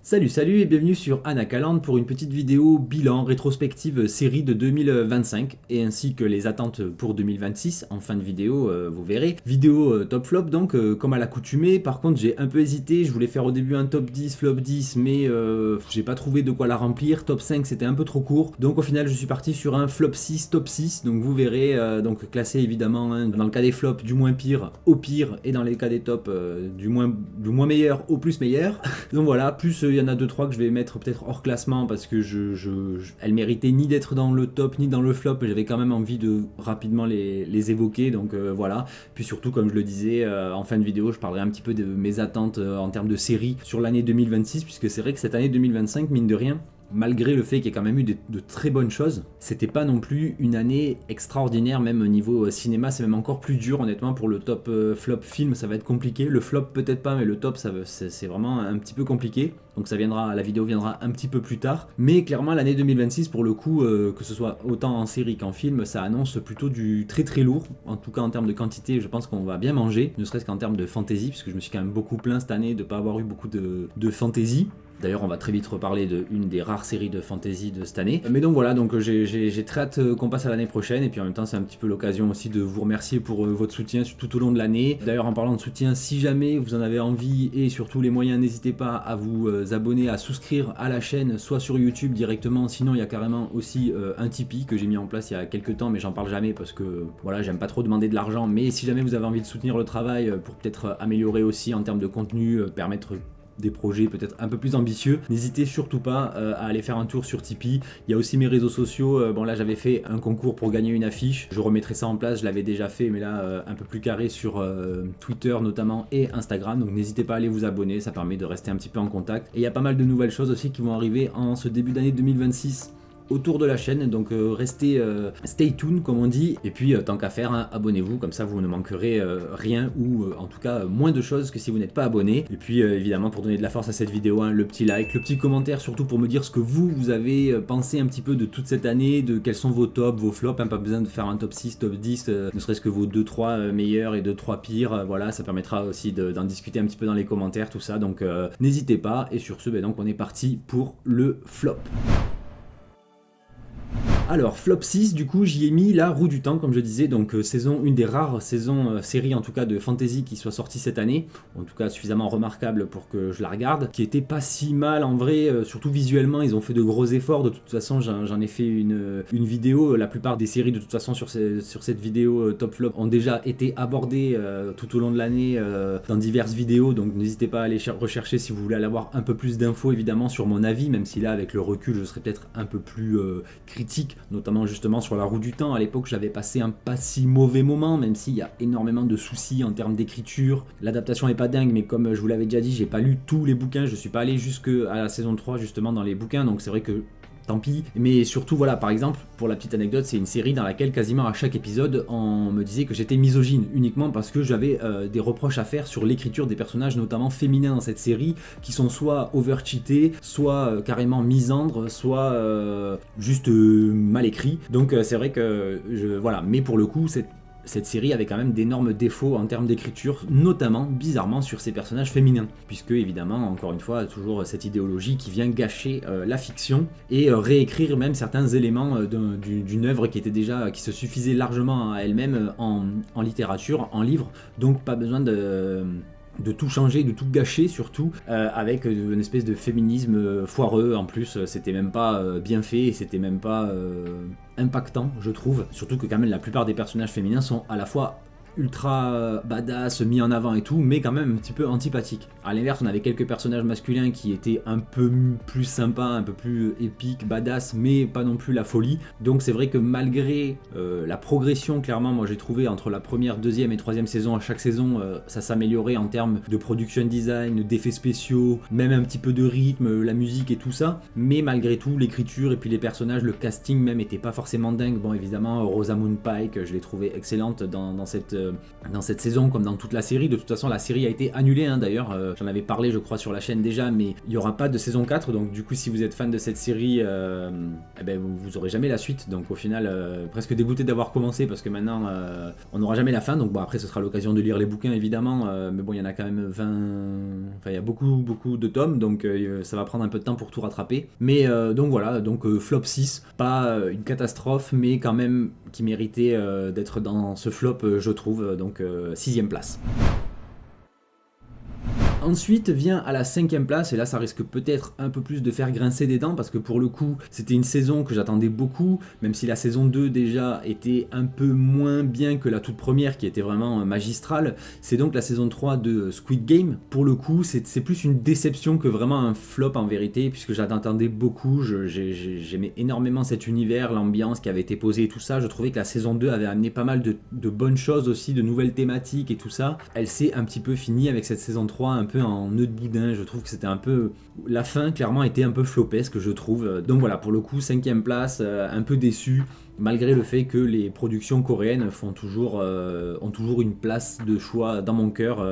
Salut et bienvenue sur Anacaland pour une petite vidéo bilan rétrospective série de 2025 et ainsi que les attentes pour 2026. En fin de vidéo, vous verrez. Vidéo top flop donc, comme à l'accoutumée. Par contre, j'ai un peu hésité. Je voulais faire au début un top 10, flop 10, mais j'ai pas trouvé de quoi la remplir. Top 5, c'était un peu trop court. Donc au final, je suis parti sur un flop 6, top 6. Donc vous verrez, donc classé évidemment hein, dans le cas des flops du moins pire au pire et dans les cas des tops du moins meilleur au plus meilleur. Donc voilà, plus il y en a 2-3 que je vais mettre peut-être hors classement parce que elles méritaient ni d'être dans le top ni dans le flop, mais j'avais quand même envie de rapidement les évoquer, donc voilà. Puis surtout, comme je le disais, en fin de vidéo, je parlerai un petit peu de mes attentes en termes de série sur l'année 2026, puisque c'est vrai que cette année 2025, mine de rien, malgré le fait qu'il y ait quand même eu de très bonnes choses, c'était pas non plus une année extraordinaire, même au niveau cinéma, c'est même encore plus dur honnêtement pour le top flop film, ça va être compliqué, le flop peut-être pas, mais le top c'est vraiment un petit peu compliqué, donc la vidéo viendra un petit peu plus tard, mais clairement l'année 2026 pour le coup, que ce soit autant en série qu'en film, ça annonce plutôt du très très lourd, en tout cas en termes de quantité, je pense qu'on va bien manger, ne serait-ce qu'en termes de fantasy, puisque je me suis quand même beaucoup plaint cette année de pas avoir eu beaucoup de fantasy. D'ailleurs, on va très vite reparler d'une des rares séries de fantasy de cette année. Mais donc voilà, donc j'ai très hâte qu'on passe à l'année prochaine. Et puis en même temps, c'est un petit peu l'occasion aussi de vous remercier pour votre soutien tout au long de l'année. D'ailleurs, en parlant de soutien, si jamais vous en avez envie et surtout les moyens, n'hésitez pas à vous abonner, à souscrire à la chaîne, soit sur YouTube directement. Sinon, il y a carrément aussi un Tipeee que j'ai mis en place il y a quelques temps, mais j'en parle jamais parce que voilà, j'aime pas trop demander de l'argent. Mais si jamais vous avez envie de soutenir le travail pour peut-être améliorer aussi en termes de contenu, permettre des projets peut-être un peu plus ambitieux, n'hésitez surtout pas à aller faire un tour sur Tipeee. Il y a aussi mes réseaux sociaux, bon là j'avais fait un concours pour gagner une affiche, je remettrai ça en place, je l'avais déjà fait mais là un peu plus carré sur Twitter notamment et Instagram, donc n'hésitez pas à aller vous abonner, ça permet de rester un petit peu en contact. Et il y a pas mal de nouvelles choses aussi qui vont arriver en ce début d'année 2026 autour de la chaîne, donc restez stay tuned comme on dit, et puis tant qu'à faire, hein, abonnez-vous, comme ça vous ne manquerez rien, ou en tout cas moins de choses que si vous n'êtes pas abonné. Et puis évidemment, pour donner de la force à cette vidéo, hein, le petit like, le petit commentaire, surtout pour me dire ce que vous avez pensé un petit peu de toute cette année, de quels sont vos tops, vos flops, hein, pas besoin de faire un top 6, top 10, ne serait-ce que vos 2-3 meilleurs et 2-3 pires, voilà, ça permettra aussi d'en discuter un petit peu dans les commentaires, tout ça, donc n'hésitez pas. Et sur ce, donc on est parti pour le flop. Alors, flop 6, du coup, j'y ai mis la Roue du Temps, comme je disais, donc une des rares saisons, séries en tout cas de fantasy qui soit sortie cette année, en tout cas suffisamment remarquable pour que je la regarde, qui était pas si mal en vrai, surtout visuellement, ils ont fait de gros efforts, de toute façon j'en ai fait une vidéo, la plupart des séries de toute façon sur cette vidéo top flop ont déjà été abordées tout au long de l'année dans diverses vidéos, donc n'hésitez pas à aller rechercher si vous voulez aller avoir un peu plus d'infos évidemment sur mon avis, même si là avec le recul je serais peut-être un peu plus critique, notamment justement sur la Roue du Temps. À l'époque j'avais passé un pas si mauvais moment, même s'il y a énormément de soucis en termes d'écriture, l'adaptation est pas dingue, mais comme je vous l'avais déjà dit, j'ai pas lu tous les bouquins, je suis pas allé jusqu'à la saison 3 justement dans les bouquins, donc c'est vrai que tant pis, mais surtout voilà, par exemple, pour la petite anecdote, c'est une série dans laquelle quasiment à chaque épisode on me disait que j'étais misogyne, uniquement parce que j'avais des reproches à faire sur l'écriture des personnages, notamment féminins dans cette série, qui sont soit over-cheatés, soit carrément misandres, soit juste mal écrits, donc c'est vrai que voilà, mais pour le coup cette série avait quand même d'énormes défauts en termes d'écriture, notamment, bizarrement, sur ses personnages féminins, puisque évidemment, encore une fois, toujours cette idéologie qui vient gâcher la fiction et réécrire même certains éléments d'une œuvre qui se suffisait largement à elle-même en littérature, en livre, donc pas besoin de tout changer, de tout gâcher surtout, avec une espèce de féminisme foireux. En plus c'était même pas bien fait et c'était même pas impactant, je trouve, surtout que quand même la plupart des personnages féminins sont à la fois ultra badass, mis en avant et tout, mais quand même un petit peu antipathique. A l'inverse, on avait quelques personnages masculins qui étaient un peu plus sympas, un peu plus épiques, badass, mais pas non plus la folie. Donc c'est vrai que malgré la progression, clairement, moi j'ai trouvé entre la première, deuxième et troisième saison, à chaque saison, ça s'améliorait en termes de production design, d'effets spéciaux, même un petit peu de rythme, la musique et tout ça. Mais malgré tout, l'écriture et puis les personnages, le casting même était pas forcément dingue. Bon, évidemment, Rosamund Pike, je l'ai trouvée excellente dans cette dans cette saison comme dans toute la série. De toute façon la série a été annulée hein, d'ailleurs, j'en avais parlé je crois sur la chaîne déjà, mais il n'y aura pas de saison 4, donc du coup si vous êtes fan de cette série, eh ben, vous aurez jamais la suite, donc au final presque dégoûté d'avoir commencé parce que maintenant on n'aura jamais la fin, donc bon après ce sera l'occasion de lire les bouquins évidemment, mais bon il y en a quand même 20, enfin il y a beaucoup de tomes, donc ça va prendre un peu de temps pour tout rattraper, mais donc voilà, donc flop 6, pas une catastrophe, mais quand même qui méritait d'être dans ce flop je trouve, donc 6ème place. Ensuite vient à la 5ème place, et là ça risque peut-être un peu plus de faire grincer des dents parce que pour le coup c'était une saison que j'attendais beaucoup, même si la saison 2 déjà était un peu moins bien que la toute première qui était vraiment magistrale. C'est donc la saison 3 de Squid Game. Pour le coup c'est plus une déception que vraiment un flop en vérité, puisque j'attendais beaucoup, j'aimais énormément cet univers, l'ambiance qui avait été posée et tout ça. Je trouvais que la saison 2 avait amené pas mal de bonnes choses aussi, de nouvelles thématiques et tout ça. Elle s'est un petit peu finie avec cette saison 3 un peu en nœud de boudin, je trouve que c'était un peu... La fin clairement était un peu flopesque je trouve, donc voilà, pour le coup 5ème place, un peu déçu, malgré le fait que les productions coréennes ont toujours une place de choix dans mon cœur,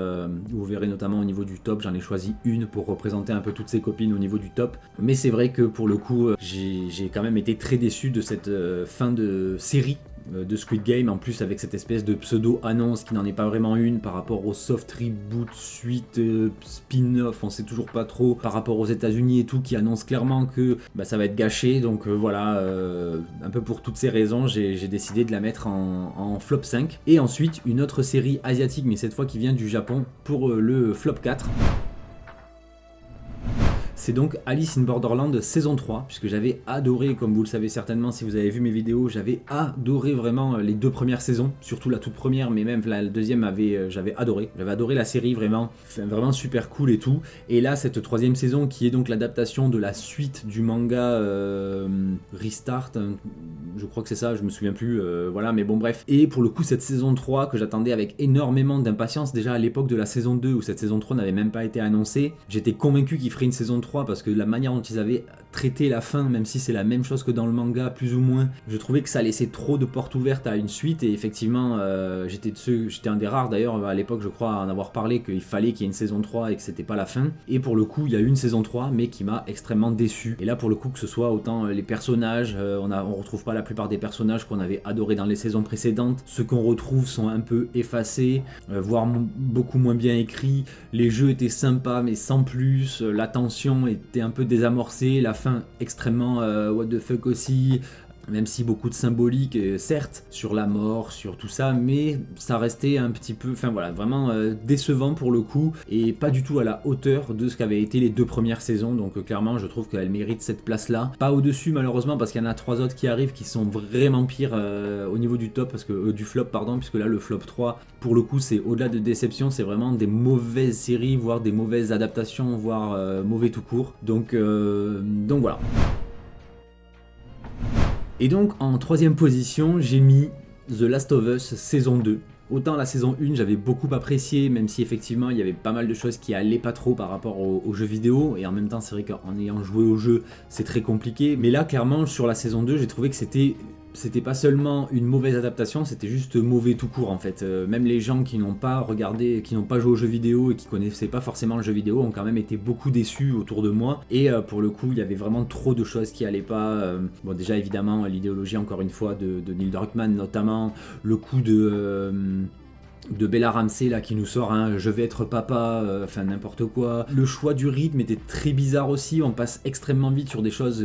vous verrez notamment au niveau du top, j'en ai choisi une pour représenter un peu toutes ses copines au niveau du top, mais c'est vrai que pour le coup j'ai quand même été très déçu de cette fin de série de Squid Game, en plus avec cette espèce de pseudo-annonce qui n'en est pas vraiment une par rapport au soft reboot, suite, spin-off, on sait toujours pas trop, par rapport aux États-Unis et tout, qui annonce clairement que ça va être gâché, donc voilà, un peu pour toutes ces raisons, j'ai décidé de la mettre en flop 5. Et ensuite, une autre série asiatique, mais cette fois qui vient du Japon, pour le flop 4. C'est donc Alice in Borderland saison 3, puisque j'avais adoré, comme vous le savez certainement si vous avez vu mes vidéos, j'avais adoré vraiment les 2 premières saisons, surtout la toute première, mais même la deuxième j'avais adoré la série, vraiment super cool et tout. Et là cette 3ème saison qui est donc l'adaptation de la suite du manga Restart, je crois que c'est ça, je me souviens plus, voilà, mais bon bref. Et pour le coup cette saison 3 que j'attendais avec énormément d'impatience, déjà à l'époque de la saison 2 où cette saison 3 n'avait même pas été annoncée, j'étais convaincu qu'ils feraient une saison 3 parce que la manière dont ils avaient traité la fin, même si c'est la même chose que dans le manga plus ou moins, je trouvais que ça laissait trop de portes ouvertes à une suite. Et effectivement j'étais un des rares d'ailleurs à l'époque je crois à en avoir parlé qu'il fallait qu'il y ait une saison 3 et que c'était pas la fin, et pour le coup il y a eu une saison 3 mais qui m'a extrêmement déçu. Et là pour le coup que ce soit autant les personnages, on retrouve pas la plupart des personnages qu'on avait adoré dans les saisons précédentes, ceux qu'on retrouve sont un peu effacés, voire beaucoup moins bien écrits, les jeux étaient sympas mais sans plus, la tension était un peu désamorcée, la fin extrêmement what the fuck aussi, même si beaucoup de symbolique certes sur la mort, sur tout ça, mais ça restait un petit peu, enfin voilà, vraiment décevant pour le coup, et pas du tout à la hauteur de ce qu'avaient été les 2 premières saisons, donc clairement je trouve qu'elle mérite cette place là, pas au dessus malheureusement parce qu'il y en a 3 autres qui arrivent qui sont vraiment pires au niveau du top, parce que du flop pardon, puisque là le flop 3 pour le coup c'est au-delà de déception, c'est vraiment des mauvaises séries, voire des mauvaises adaptations, voire mauvais tout court, donc voilà. Et donc en 3ème position j'ai mis The Last of Us saison 2. Autant la saison 1 j'avais beaucoup apprécié, même si effectivement il y avait pas mal de choses qui allaient pas trop par rapport aux jeux vidéo, et en même temps c'est vrai qu'en ayant joué au jeu c'est très compliqué, mais là clairement sur la saison 2 j'ai trouvé que c'était pas seulement une mauvaise adaptation, c'était juste mauvais tout court en fait. Même les gens qui n'ont pas regardé, qui n'ont pas joué aux jeux vidéo et qui connaissaient pas forcément le jeu vidéo ont quand même été beaucoup déçus autour de moi. Et pour le coup, il y avait vraiment trop de choses qui allaient pas. Bon, déjà évidemment, l'idéologie encore une fois de Neil Druckmann, notamment le coup de Bella Ramsey là qui nous sort je vais être papa, enfin n'importe quoi. Le choix du rythme était très bizarre aussi, on passe extrêmement vite sur des choses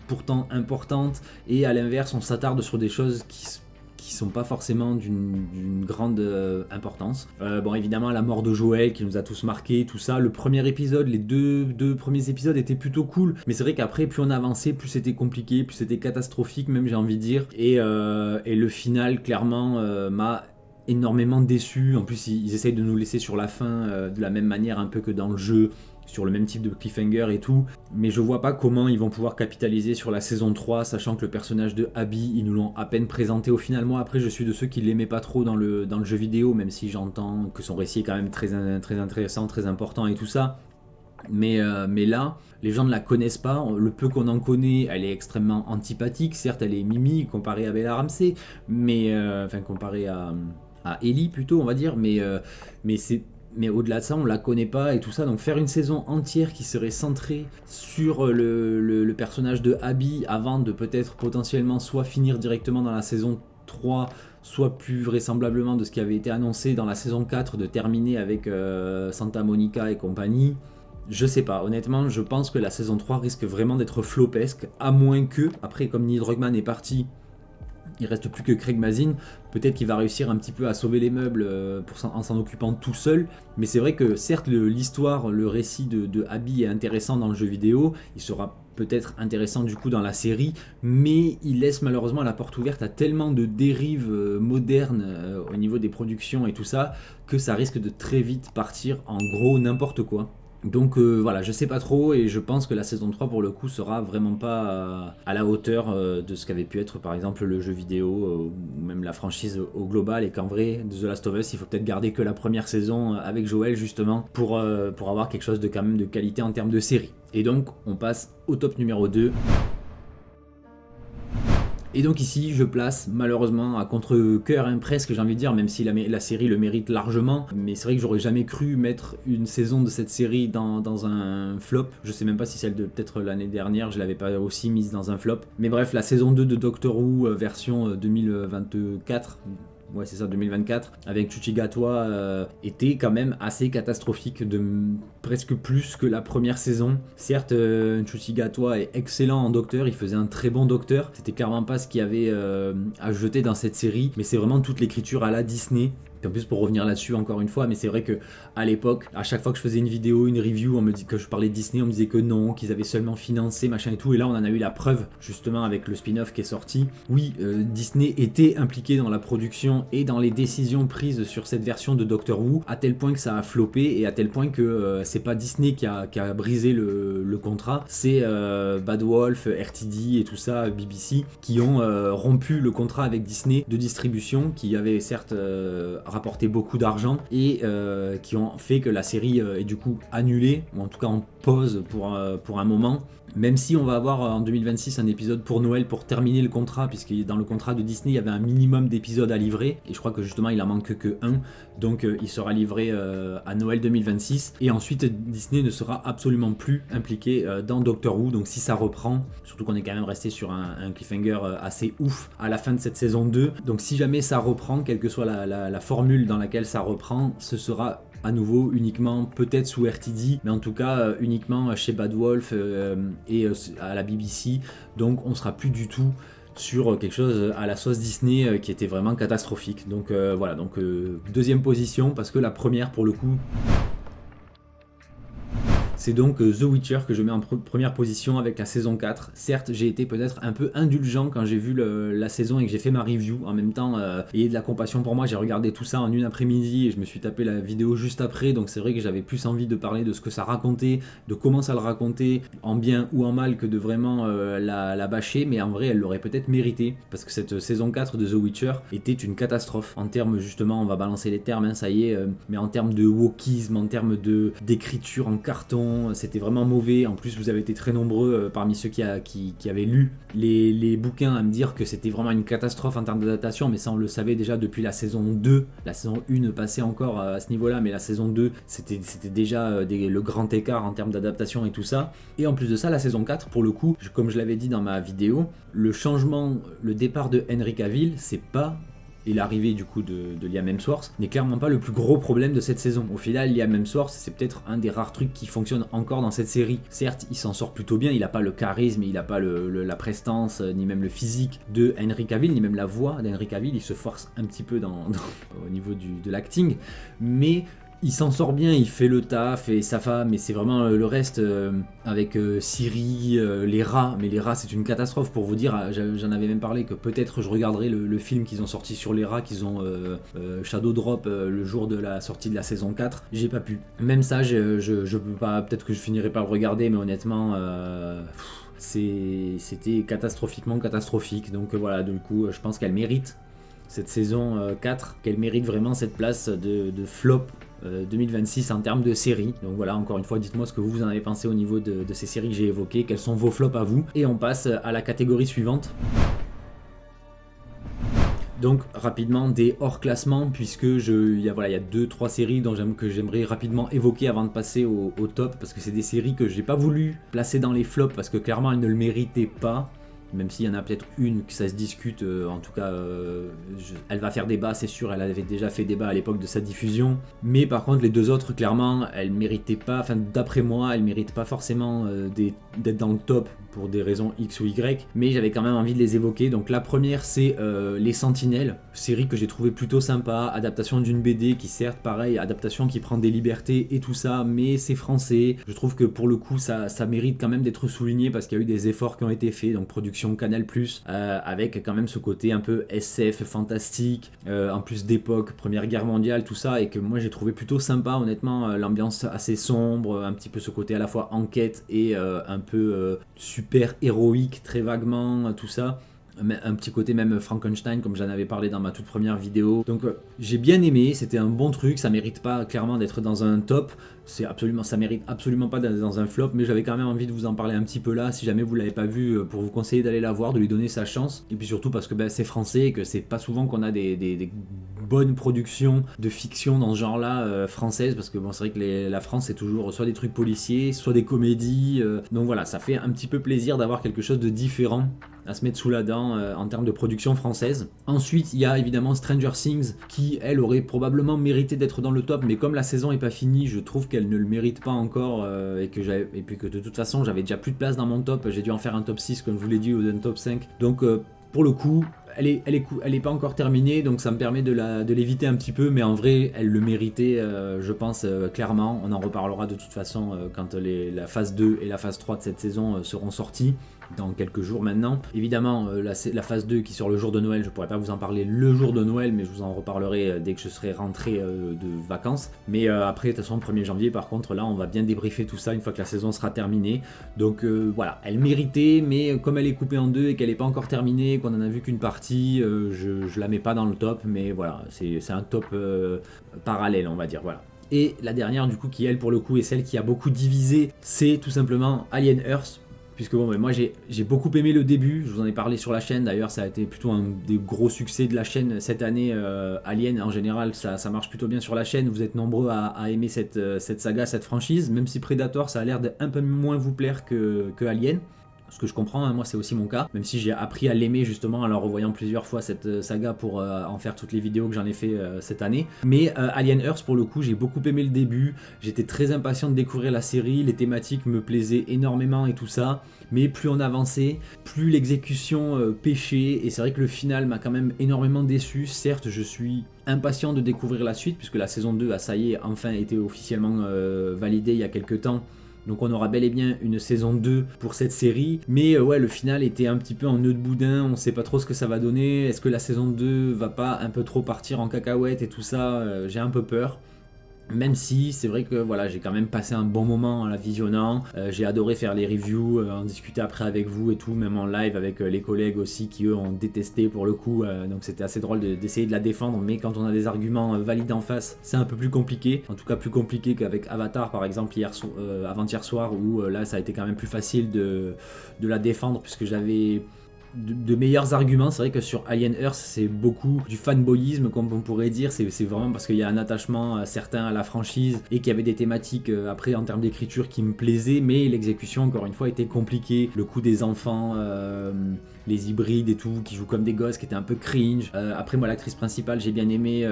pourtant importantes, et à l'inverse on s'attarde sur des choses qui sont pas forcément d'une grande importance. Bon évidemment la mort de Joël qui nous a tous marqué, tout ça. Le premier épisode, les deux premiers épisodes étaient plutôt cool, mais c'est vrai qu'après plus on avançait, plus c'était compliqué, plus c'était catastrophique même j'ai envie de dire, et le final clairement m'a énormément déçu. En plus ils essayent de nous laisser sur la fin de la même manière un peu que dans le jeu, sur le même type de cliffhanger et tout, mais je vois pas comment ils vont pouvoir capitaliser sur la saison 3, sachant que le personnage de Abby, ils nous l'ont à peine présenté au final. Moi après je suis de ceux qui l'aimaient pas trop dans le jeu vidéo, même si j'entends que son récit est quand même très intéressant, très important et tout ça. Mais là, les gens ne la connaissent pas, le peu qu'on en connaît, elle est extrêmement antipathique, certes elle est mimi comparée à Bella Ramsey, mais enfin comparée à à Ellie plutôt, on va dire, mais c'est mais au-delà de ça, on la connaît pas et tout ça. Donc faire une saison entière qui serait centrée sur le personnage de Abby avant de peut-être potentiellement soit finir directement dans la saison 3, soit plus vraisemblablement de ce qui avait été annoncé dans la saison 4 de terminer avec Santa Monica et compagnie. Je sais pas, honnêtement, je pense que la saison 3 risque vraiment d'être flopesque, à moins que, après comme Neil Druckmann est parti, il reste plus que Craig Mazin, peut-être qu'il va réussir un petit peu à sauver les meubles en s'en occupant tout seul, mais c'est vrai que certes l'histoire, le récit de Abby est intéressant dans le jeu vidéo, il sera peut-être intéressant du coup dans la série, mais il laisse malheureusement la porte ouverte à tellement de dérives modernes au niveau des productions et tout ça, que ça risque de très vite partir en gros n'importe quoi. Donc voilà, je sais pas trop et je pense que la saison 3 pour le coup sera vraiment pas à la hauteur de ce qu'avait pu être par exemple le jeu vidéo ou même la franchise au global, et qu'en vrai The Last of Us il faut peut-être garder que la première saison avec Joel justement pour avoir quelque chose de quand même de qualité en termes de série. Et donc on passe au top numéro 2. Et donc ici, je place malheureusement à contre-cœur, presque j'ai envie de dire, même si la série le mérite largement, mais c'est vrai que j'aurais jamais cru mettre une saison de cette série dans un flop. Je sais même pas si celle de peut-être l'année dernière, je l'avais pas aussi mise dans un flop. Mais bref, la saison 2 de Doctor Who version 2024... Ouais, c'est ça, 2024, avec Ncuti Gatwa, était quand même assez catastrophique, presque plus que la première saison. Certes, Ncuti Gatwa est excellent en docteur, il faisait un très bon docteur. C'était clairement pas ce qu'il y avait à jeter dans cette série, mais c'est vraiment toute l'écriture à la Disney. En plus, pour revenir là-dessus encore une fois, mais c'est vrai que à l'époque, à chaque fois que je faisais une vidéo, une review, on me dit que je parlais de Disney, on me disait que non, qu'ils avaient seulement financé machin et tout, et là on en a eu la preuve justement avec le spin-off qui est sorti. Oui, Disney était impliqué dans la production et dans les décisions prises sur cette version de Doctor Who, à tel point que ça a floppé et à tel point que c'est pas Disney qui a brisé le contrat, c'est Bad Wolf, RTD et tout ça, BBC, qui ont rompu le contrat avec Disney de distribution, qui avait certes rapporté beaucoup d'argent et qui ont fait que la série est du coup annulée, ou en tout cas en pause pour un moment. Même si on va avoir en 2026 un épisode pour Noël pour terminer le contrat, puisque dans le contrat de Disney il y avait un minimum d'épisodes à livrer, et je crois que justement il en manque que un, donc il sera livré à Noël 2026, et ensuite Disney ne sera absolument plus impliqué dans Doctor Who, donc si ça reprend, surtout qu'on est quand même resté sur un cliffhanger assez ouf à la fin de cette saison 2, donc si jamais ça reprend, quelle que soit la formule dans laquelle ça reprend, ce sera à nouveau uniquement peut-être sous RTD, mais en tout cas uniquement chez Bad Wolf et à la BBC, donc on sera plus du tout sur quelque chose à la sauce Disney qui était vraiment catastrophique. Donc voilà, donc deuxième position, parce que la première pour le coup c'est donc The Witcher que je mets en première position avec la saison 4. Certes, j'ai été peut-être un peu indulgent quand j'ai vu la saison et que j'ai fait ma review. En même temps, ayez de la compassion pour moi, j'ai regardé tout ça en une après-midi et je me suis tapé la vidéo juste après. Donc c'est vrai que j'avais plus envie de parler de ce que ça racontait, de comment ça le racontait, en bien ou en mal, que de vraiment la bâcher. Mais en vrai, elle l'aurait peut-être mérité, parce que cette saison 4 de The Witcher était une catastrophe. En termes, justement, on va balancer les termes, ça y est, mais en termes de wokisme, en termes d'écriture en carton, c'était vraiment mauvais. En plus, vous avez été très nombreux parmi ceux qui avaient lu les bouquins à me dire que c'était vraiment une catastrophe en termes d'adaptation, mais ça on le savait déjà depuis la saison 2. La saison 1 passait encore à ce niveau-là, mais la saison 2 c'était déjà le grand écart en termes d'adaptation et tout ça. Et en plus de ça, la saison 4, pour le coup, comme je l'avais dit dans ma vidéo, le départ de Henry Cavill, c'est pas... et l'arrivée du coup de Liam Hemsworth n'est clairement pas le plus gros problème de cette saison. Au final, Liam Hemsworth, c'est peut-être un des rares trucs qui fonctionne encore dans cette série. Certes, il s'en sort plutôt bien, il n'a pas le charisme, il n'a pas la prestance, ni même le physique de Henry Cavill, ni même la voix d'Henry Cavill. Il se force un petit peu au niveau de l'acting, mais il s'en sort bien, il fait le taf et sa femme, mais c'est vraiment le reste avec Siri, les rats. Mais les rats, c'est une catastrophe, pour vous dire. J'en avais même parlé que peut-être je regarderai le film qu'ils ont sorti sur les rats, qu'ils ont Shadow Drop le jour de la sortie de la saison 4. J'ai pas pu. Même ça, je peux pas. Peut-être que je finirai par le regarder, mais honnêtement. C'était catastrophiquement catastrophique. Donc voilà, du coup, je pense qu'elle mérite cette saison 4, qu'elle mérite vraiment cette place de flop 2026 en termes de séries. Donc voilà, encore une fois, dites-moi ce que vous en avez pensé au niveau de ces séries que j'ai évoquées, quels sont vos flops à vous. Et on passe à la catégorie suivante. Donc rapidement des hors classement, puisque il y a 2-3 séries que j'aimerais rapidement évoquer avant de passer au top, parce que c'est des séries que j'ai pas voulu placer dans les flops parce que clairement elles ne le méritaient pas. Même s'il y en a peut-être une que ça se discute, en tout cas elle va faire débat, c'est sûr, elle avait déjà fait débat à l'époque de sa diffusion. Mais par contre les deux autres, clairement, elles méritaient pas, enfin d'après moi, elles méritent pas forcément d'être dans le top pour des raisons X ou Y, mais j'avais quand même envie de les évoquer. Donc la première c'est Les Sentinelles, série que j'ai trouvé plutôt sympa, adaptation d'une BD qui certes pareil, adaptation qui prend des libertés et tout ça, mais c'est français. Je trouve que pour le coup ça mérite quand même d'être souligné parce qu'il y a eu des efforts qui ont été faits, donc production Canal+, avec quand même ce côté un peu SF fantastique, en plus d'époque, Première Guerre mondiale, tout ça, et que moi j'ai trouvé plutôt sympa honnêtement, l'ambiance assez sombre, un petit peu ce côté à la fois enquête et un peu super héroïque, très vaguement, tout ça. Un petit côté même Frankenstein comme j'en avais parlé dans ma toute première vidéo. Donc j'ai bien aimé, c'était un bon truc, ça mérite pas clairement d'être dans un top, ça mérite absolument pas d'être dans un flop, mais j'avais quand même envie de vous en parler un petit peu là, si jamais vous l'avez pas vu, pour vous conseiller d'aller la voir, de lui donner sa chance, et puis surtout parce que c'est français et que c'est pas souvent qu'on a des bonnes productions de fiction dans ce genre là française, parce que bon c'est vrai que la France c'est toujours soit des trucs policiers, soit des comédies, donc voilà, ça fait un petit peu plaisir d'avoir quelque chose de différent à se mettre sous la dent en termes de production française. Ensuite, il y a évidemment Stranger Things qui, elle, aurait probablement mérité d'être dans le top, mais comme la saison est pas finie, je trouve qu'elle ne le mérite pas encore et puis que de toute façon, j'avais déjà plus de place dans mon top, j'ai dû en faire un top 6 comme je vous l'ai dit ou un top 5. Donc pour le coup, elle est pas encore terminée, donc ça me permet de l'éviter un petit peu, mais en vrai, elle le méritait, je pense, clairement. On en reparlera de toute façon quand la phase 2 et la phase 3 de cette saison seront sorties dans quelques jours maintenant. Évidemment, la phase 2 qui sort le jour de Noël, je pourrais pas vous en parler le jour de Noël, mais je vous en reparlerai dès que je serai rentré de vacances. Mais après, de toute façon, le 1er janvier, par contre, là, on va bien débriefer tout ça une fois que la saison sera terminée. Donc voilà, elle méritait, mais comme elle est coupée en deux et qu'elle n'est pas encore terminée, qu'on en a vu qu'une partie, je la mets pas dans le top, mais voilà, c'est un top parallèle, on va dire, voilà. Et la dernière, du coup, qui elle, pour le coup, est celle qui a beaucoup divisé, c'est tout simplement Alien Earth. Puisque bon, moi j'ai beaucoup aimé le début, je vous en ai parlé sur la chaîne, d'ailleurs ça a été plutôt un des gros succès de la chaîne cette année. Alien en général ça marche plutôt bien sur la chaîne, vous êtes nombreux à aimer cette saga, cette franchise, même si Predator ça a l'air d'un peu moins vous plaire que Alien. Ce que je comprends, hein, moi c'est aussi mon cas, même si j'ai appris à l'aimer justement en la revoyant plusieurs fois cette saga pour en faire toutes les vidéos que j'en ai fait cette année. Mais Alien Earth pour le coup j'ai beaucoup aimé le début, j'étais très impatient de découvrir la série, les thématiques me plaisaient énormément et tout ça, mais plus on avançait, plus l'exécution pêchait, et c'est vrai que le final m'a quand même énormément déçu. Certes je suis impatient de découvrir la suite puisque la saison 2 a ça y est enfin été officiellement validée il y a quelques temps. Donc on aura bel et bien une saison 2 pour cette série. Mais ouais, le final était un petit peu en nœud de boudin, on sait pas trop ce que ça va donner. Est-ce que la saison 2 va pas un peu trop partir en cacahuète et tout ça, j'ai un peu peur. Même si c'est vrai que voilà, j'ai quand même passé un bon moment en la visionnant, j'ai adoré faire les reviews, en discuter après avec vous et tout, même en live avec les collègues aussi qui eux ont détesté pour le coup, donc c'était assez drôle d'essayer de la défendre, mais quand on a des arguments valides en face, c'est un peu plus compliqué, en tout cas plus compliqué qu'avec Avatar par exemple avant-hier soir, où là ça a été quand même plus facile de la défendre puisque j'avais de meilleurs arguments. C'est vrai que sur Alien Earth c'est beaucoup du fanboyisme comme on pourrait dire, c'est vraiment parce qu'il y a un attachement certain à la franchise et qu'il y avait des thématiques après en termes d'écriture qui me plaisaient, mais l'exécution encore une fois était compliquée, le coup des enfants, les hybrides et tout qui jouent comme des gosses qui étaient un peu cringe. Après moi l'actrice principale j'ai bien aimé,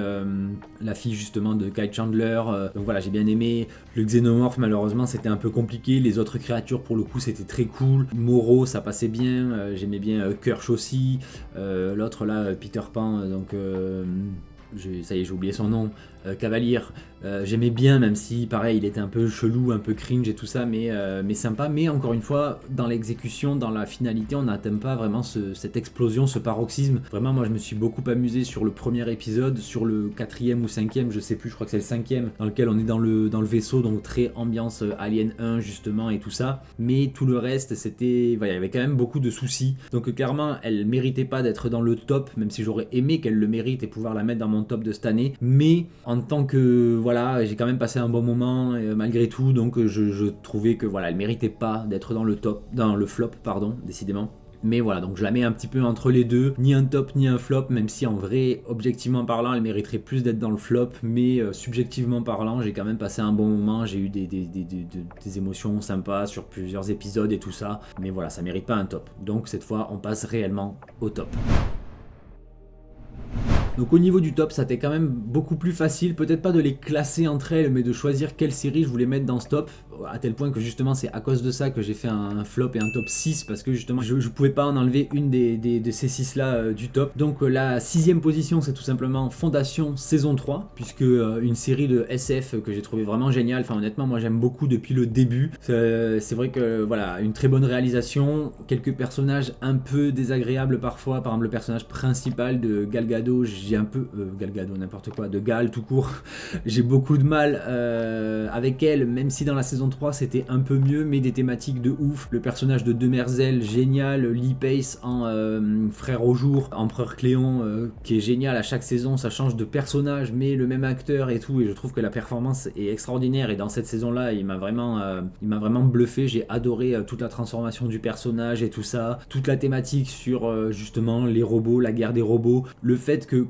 la fille justement de Kyle Chandler, donc voilà j'ai bien aimé. Le xénomorphe malheureusement c'était un peu compliqué, les autres créatures pour le coup c'était très cool. Moreau ça passait bien, j'aimais bien Kirsch aussi, l'autre là Peter Pan, donc ça y est j'ai oublié son nom, Cavalier, j'aimais bien, même si pareil il était un peu chelou, un peu cringe et tout ça, mais sympa. Mais encore une fois dans l'exécution, dans la finalité on n'atteint pas vraiment cette explosion, ce paroxysme. Vraiment moi je me suis beaucoup amusé sur le premier épisode, sur le 4e ou 5e je sais plus, je crois que c'est le 5e, dans lequel on est dans le vaisseau, donc très ambiance Alien 1 justement et tout ça, mais tout le reste c'était, voilà, il y avait quand même beaucoup de soucis, donc clairement elle méritait pas d'être dans le top, même si j'aurais aimé qu'elle le mérite et pouvoir la mettre dans mon top de cette année, mais en tant que voilà j'ai quand même passé un bon moment malgré tout, donc je trouvais que voilà elle méritait pas d'être dans le top, dans le flop pardon, décidément. Mais voilà, donc je la mets un petit peu entre les deux, ni un top ni un flop, même si en vrai, objectivement parlant, elle mériterait plus d'être dans le flop, mais subjectivement parlant, j'ai quand même passé un bon moment, j'ai eu des émotions sympas sur plusieurs épisodes et tout ça, mais voilà, ça mérite pas un top. Donc cette fois, on passe réellement au top. Donc au niveau du top, ça a été quand même beaucoup plus facile, peut-être pas de les classer entre elles, mais de choisir quelle série je voulais mettre dans ce top, à tel point que justement c'est à cause de ça que j'ai fait un flop et un top 6, parce que justement je pouvais pas en enlever une de ces 6 là du top. Donc la 6ème position, c'est tout simplement Fondation saison 3, puisque une série de SF que j'ai trouvé vraiment géniale, enfin honnêtement moi j'aime beaucoup depuis le début. C'est vrai que voilà, une très bonne réalisation, quelques personnages un peu désagréables parfois, par exemple le personnage principal de Gal Gadot, j'ai un peu Gal Gadot, n'importe quoi, de Gal tout court, j'ai beaucoup de mal avec elle, même si dans la saison 3 c'était un peu mieux, mais des thématiques de ouf. Le personnage de Demerzel, génial. Lee Pace en Frère au jour, Empereur Cléon, qui est génial à chaque saison, ça change de personnage, mais le même acteur et tout, et je trouve que la performance est extraordinaire, et dans cette saison là il m'a vraiment bluffé. J'ai adoré toute la transformation du personnage et tout ça, toute la thématique sur justement les robots, la guerre des robots, le fait que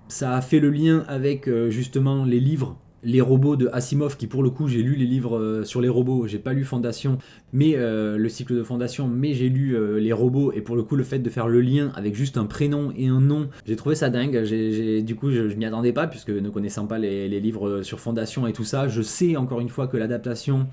ça a fait le lien avec justement les livres, les robots de Asimov, qui pour le coup j'ai lu les livres sur les robots, j'ai pas lu Fondation, mais le cycle de Fondation, mais j'ai lu les robots, et pour le coup le fait de faire le lien avec juste un prénom et un nom, j'ai trouvé ça dingue. Du coup je m'y attendais pas, puisque ne connaissant pas les livres sur Fondation et tout ça, je sais encore une fois que l'adaptation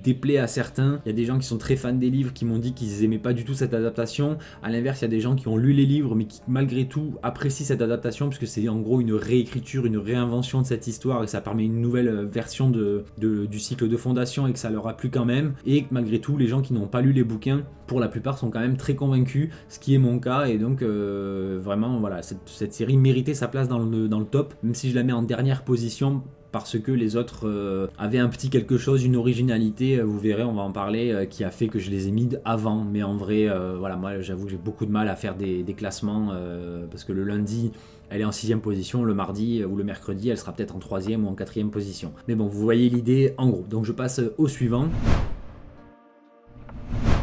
déplaît à certains. Il y a des gens qui sont très fans des livres qui m'ont dit qu'ils aimaient pas du tout cette adaptation. À l'inverse, il y a des gens qui ont lu les livres mais qui malgré tout apprécient cette adaptation, puisque c'est en gros une réécriture, une réinvention de cette histoire, et ça permet une nouvelle version du cycle de Fondation, et que ça leur a plu quand même. Et malgré tout, les gens qui n'ont pas lu les bouquins, pour la plupart, sont quand même très convaincus, ce qui est mon cas. Et donc vraiment voilà, cette série méritait sa place dans le top, même si je la mets en dernière position, parce que les autres avaient un petit quelque chose, une originalité, vous verrez, on va en parler, qui a fait que je les ai mis avant. Mais en vrai, voilà, moi j'avoue que j'ai beaucoup de mal à faire des classements, parce que le lundi, elle est en 6ème position, le mardi ou le mercredi, elle sera peut-être en 3ème ou en 4ème position. Mais bon, vous voyez l'idée en gros. Donc je passe au suivant.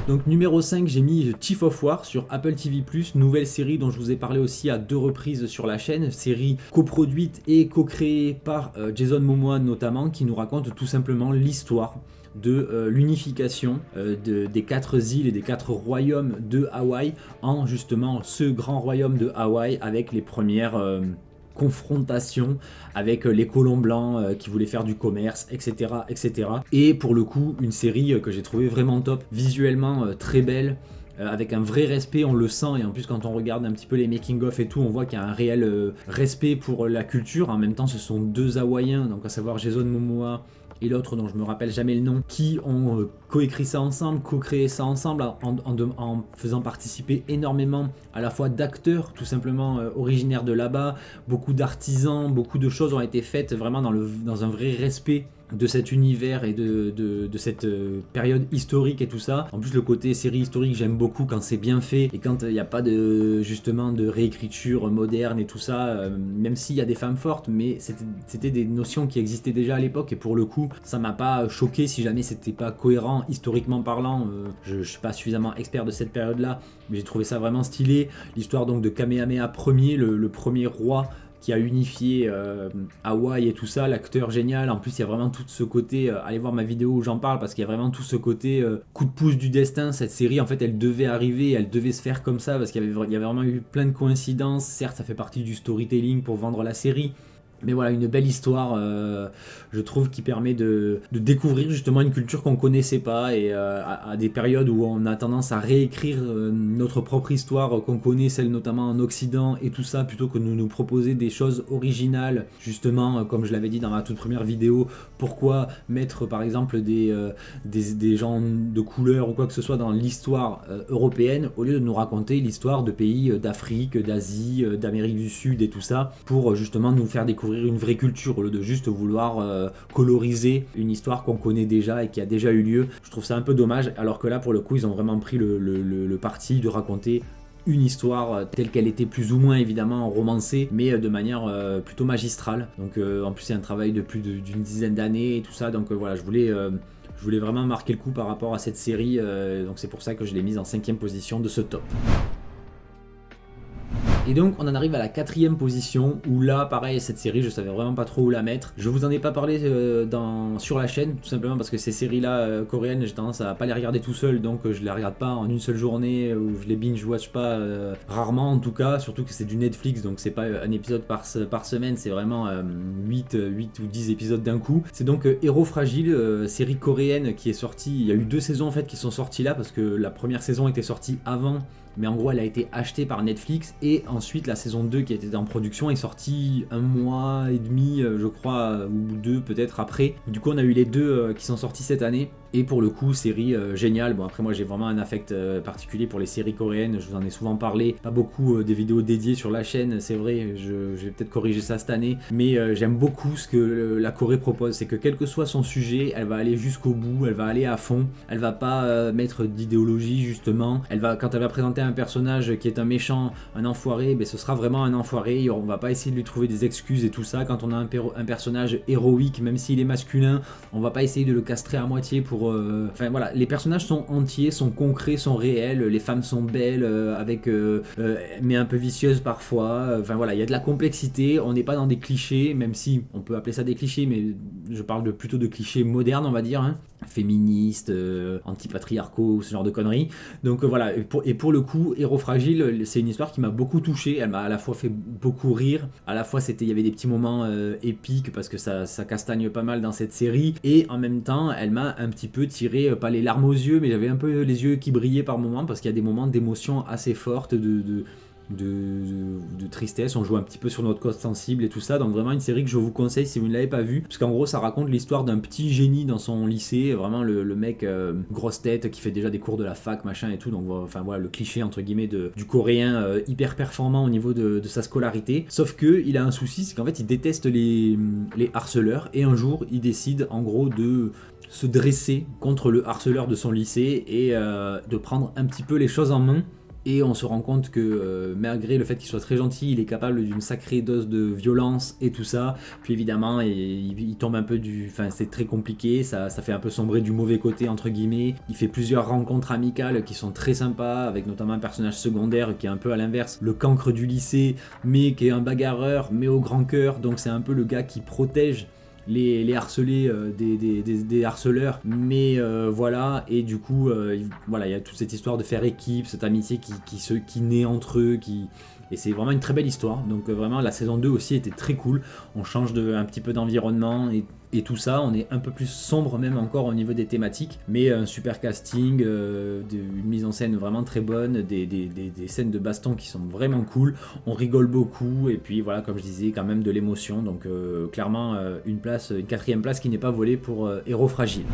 Donc numéro 5, j'ai mis Chief of War sur Apple TV+, nouvelle série dont je vous ai parlé aussi à 2 reprises sur la chaîne, série coproduite et co-créée par Jason Momoa notamment, qui nous raconte tout simplement l'histoire de l'unification des 4 îles et des 4 royaumes de Hawaï en justement ce grand royaume de Hawaï, avec les premières confrontation avec les colons blancs qui voulaient faire du commerce, etc., etc. Et pour le coup, une série que j'ai trouvé vraiment top, visuellement très belle, avec un vrai respect, on le sent, et en plus quand on regarde un petit peu les making-of et tout, on voit qu'il y a un réel respect pour la culture. En même temps, ce sont 2 Hawaïens, donc à savoir Jason Momoa et l'autre dont je me rappelle jamais le nom, qui ont coécrit ça ensemble, co-créé ça ensemble, en faisant participer énormément à la fois d'acteurs tout simplement originaires de là-bas, beaucoup d'artisans, beaucoup de choses ont été faites vraiment dans un vrai respect de cet univers et de cette période historique et tout ça. En plus, le côté série historique, j'aime beaucoup quand c'est bien fait et quand il n'y a pas justement de réécriture moderne et tout ça, même s'il y a des femmes fortes, mais c'était des notions qui existaient déjà à l'époque, et pour le coup ça m'a pas choqué si jamais c'était pas cohérent historiquement parlant. Je suis pas suffisamment expert de cette période là, mais j'ai trouvé ça vraiment stylé. L'histoire donc de Kamehameha Ier, le premier roi qui a unifié Hawaï et tout ça, l'acteur génial. En plus il y a vraiment tout ce côté, allez voir ma vidéo où j'en parle, parce qu'il y a vraiment tout ce côté coup de pouce du destin. Cette série en fait elle devait arriver, elle devait se faire comme ça, parce qu'il y avait vraiment eu plein de coïncidences. Certes ça fait partie du storytelling pour vendre la série, mais voilà, une belle histoire, je trouve, qui permet de découvrir justement une culture qu'on connaissait pas, et à des périodes où on a tendance à réécrire notre propre histoire qu'on connaît, celle notamment en Occident et tout ça, plutôt que de nous proposer des choses originales. Justement, comme je l'avais dit dans ma toute première vidéo, pourquoi mettre par exemple des gens de couleur ou quoi que ce soit dans l'histoire européenne, au lieu de nous raconter l'histoire de pays d'Afrique, d'Asie, d'Amérique du Sud et tout ça, pour justement nous faire découvrir une vraie culture, au lieu de juste vouloir coloriser une histoire qu'on connaît déjà et qui a déjà eu lieu. Je trouve ça un peu dommage, alors que là pour le coup ils ont vraiment pris le parti de raconter une histoire telle qu'elle était plus ou moins évidemment romancée, mais de manière plutôt magistrale. Donc en plus c'est un travail de plus d'une dizaine d'années et tout ça, donc voilà, je voulais vraiment marquer le coup par rapport à cette série, donc c'est pour ça que je l'ai mise en 5e position de ce top. Et donc on en arrive à la 4e position, où là pareil, cette série je savais vraiment pas trop où la mettre. Je vous en ai pas parlé sur la chaîne, tout simplement parce que ces séries là coréennes, j'ai tendance à pas les regarder tout seul, donc je les regarde pas en une seule journée, ou je les binge watch pas, rarement en tout cas, surtout que c'est du Netflix, donc c'est pas un épisode par semaine, c'est vraiment 8 ou 10 épisodes d'un coup. C'est donc Héros Fragile, série coréenne qui est sortie, il y a eu 2 saisons en fait qui sont sorties là, parce que la première saison était sortie avant, mais en gros elle a été achetée par Netflix, et ensuite la saison 2 qui était en production est sortie un mois et demi je crois, ou 2 peut-être après. Du coup on a eu les 2 qui sont sortis cette année, et pour le coup série géniale. Bon après moi j'ai vraiment un affect particulier pour les séries coréennes, je vous en ai souvent parlé, pas beaucoup des vidéos dédiées sur la chaîne, c'est vrai, je vais peut-être corriger ça cette année, mais j'aime beaucoup ce que la Corée propose, c'est que quel que soit son sujet, elle va aller jusqu'au bout, elle va aller à fond, elle va pas mettre d'idéologie justement, quand elle va présenter un personnage qui est un méchant, un enfoiré, ben ce sera vraiment un enfoiré, on va pas essayer de lui trouver des excuses et tout ça. Quand on a un personnage héroïque, même s'il est masculin, on va pas essayer de le castrer à moitié pour... Enfin voilà, les personnages sont entiers, sont concrets, sont réels, les femmes sont belles, mais un peu vicieuses parfois, enfin voilà, il y a de la complexité, on n'est pas dans des clichés, même si on peut appeler ça des clichés, mais je parle plutôt de clichés modernes on va dire, hein, féministes, antipatriarcaux, ce genre de conneries. Donc voilà, et pour le coup, Héros Fragile, c'est une histoire qui m'a beaucoup touché, elle m'a à la fois fait beaucoup rire, à la fois il y avait des petits moments épiques, parce que ça castagne pas mal dans cette série, et en même temps, elle m'a un petit peu tiré, pas les larmes aux yeux, mais j'avais un peu les yeux qui brillaient par moments, parce qu'il y a des moments d'émotion assez fortes, de tristesse, on joue un petit peu sur notre code sensible et tout ça, donc vraiment une série que je vous conseille si vous ne l'avez pas vue, parce qu'en gros ça raconte l'histoire d'un petit génie dans son lycée, vraiment le mec grosse tête qui fait déjà des cours de la fac machin et tout, donc enfin voilà le cliché entre guillemets du coréen hyper performant au niveau de sa scolarité, sauf que il a un souci, c'est qu'en fait il déteste les harceleurs, et un jour il décide en gros de se dresser contre le harceleur de son lycée, et de prendre un petit peu les choses en main. Et on se rend compte que malgré le fait qu'il soit très gentil, il est capable d'une sacrée dose de violence et tout ça. Puis évidemment, il tombe un peu Enfin, c'est très compliqué, ça fait un peu sombrer du mauvais côté, entre guillemets. Il fait plusieurs rencontres amicales qui sont très sympas, avec notamment un personnage secondaire qui est un peu à l'inverse, le cancre du lycée, mais qui est un bagarreur, mais au grand cœur. Donc c'est un peu le gars qui protège les harcelés des harceleurs, mais voilà, et du coup voilà, il y a toute cette histoire de faire équipe, cette amitié qui naît entre eux, et c'est vraiment une très belle histoire. Donc vraiment la saison 2 aussi était très cool, on change un petit peu d'environnement et tout ça, on est un peu plus sombre même encore au niveau des thématiques, mais un super casting, une mise en scène vraiment très bonne, des scènes de baston qui sont vraiment cool, on rigole beaucoup, et puis voilà, comme je disais, quand même de l'émotion, donc clairement une 4e place qui n'est pas volée pour Héros Fragile.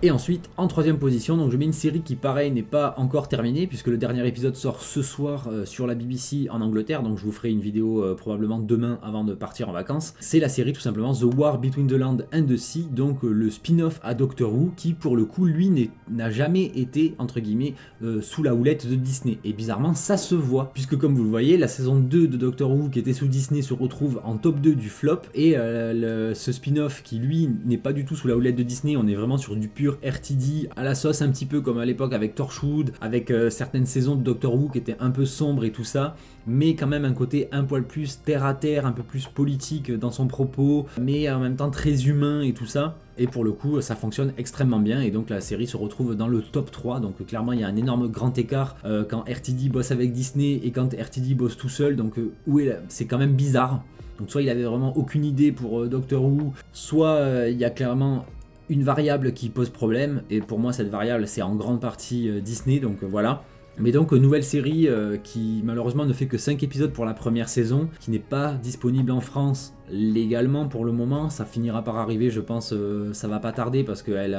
Et ensuite, en 3e position, donc je mets une série qui pareil n'est pas encore terminée, puisque le dernier épisode sort ce soir sur la BBC en Angleterre, donc je vous ferai une vidéo probablement demain avant de partir en vacances. C'est la série tout simplement The War Between the Land and the Sea, donc le spin-off à Doctor Who, qui pour le coup lui n'a jamais été entre guillemets sous la houlette de Disney. Et bizarrement ça se voit, puisque comme vous le voyez, la saison 2 de Doctor Who qui était sous Disney se retrouve en top 2 du flop, et ce spin-off qui lui n'est pas du tout sous la houlette de Disney, on est vraiment sur du pur RTD à la sauce, un petit peu comme à l'époque avec Torchwood, avec certaines saisons de Doctor Who qui étaient un peu sombres et tout ça, mais quand même un côté un poil plus terre à terre, un peu plus politique dans son propos, mais en même temps très humain et tout ça. Et pour le coup ça fonctionne extrêmement bien, et donc la série se retrouve dans le top 3, donc clairement il y a un énorme grand écart quand RTD bosse avec Disney et quand RTD bosse tout seul, donc c'est quand même bizarre. Donc soit il avait vraiment aucune idée pour Doctor Who, soit il y a clairement une variable qui pose problème, et pour moi cette variable c'est en grande partie Disney, donc voilà. Mais donc nouvelle série qui malheureusement ne fait que 5 épisodes pour la première saison, qui n'est pas disponible en France légalement pour le moment, ça finira par arriver je pense, ça va pas tarder, parce qu'elle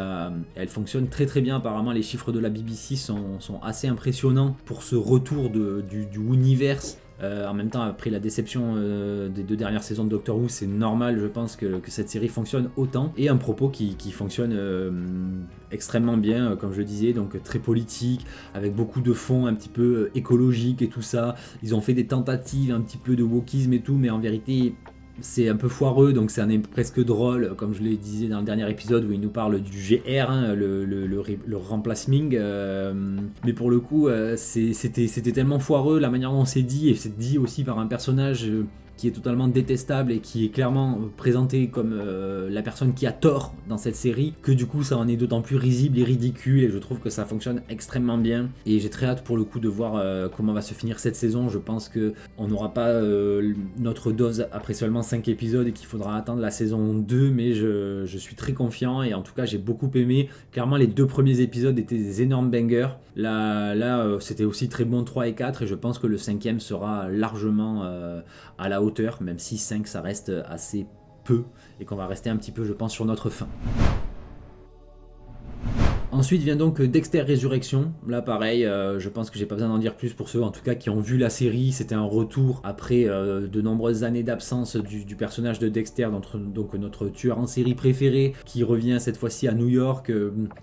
fonctionne très très bien apparemment, les chiffres de la BBC sont assez impressionnants pour ce retour du universe En même temps, après la déception des 2 dernières saisons de Doctor Who, c'est normal, je pense, que cette série fonctionne autant. Et un propos qui fonctionne extrêmement bien, comme je le disais, donc très politique, avec beaucoup de fond un petit peu écologique et tout ça. Ils ont fait des tentatives un petit peu de wokisme et tout, mais en vérité, c'est un peu foireux, donc ça en est presque drôle, comme je le disais dans le dernier épisode où il nous parle du GR, hein, le remplacement. Mais pour le coup, c'était tellement foireux la manière dont c'est dit, et c'est dit aussi par un personnage qui est totalement détestable et qui est clairement présenté comme la personne qui a tort dans cette série, que du coup ça en est d'autant plus risible et ridicule, et je trouve que ça fonctionne extrêmement bien. Et j'ai très hâte pour le coup de voir comment va se finir cette saison. Je pense qu'on n'aura pas notre dose après seulement 5 épisodes et qu'il faudra attendre la saison 2, mais je suis très confiant, et en tout cas j'ai beaucoup aimé. Clairement les 2 premiers épisodes étaient des énormes bangers. Là c'était aussi très bon 3 et 4, et je pense que le 5e sera largement à la hauteur, même si 5 ça reste assez peu, et qu'on va rester un petit peu, je pense, sur notre faim. Ensuite vient donc Dexter Résurrection. Là pareil, je pense que j'ai pas besoin d'en dire plus pour ceux en tout cas qui ont vu la série. C'était un retour après de nombreuses années d'absence du personnage de Dexter, donc notre tueur en série préféré, qui revient cette fois-ci à New York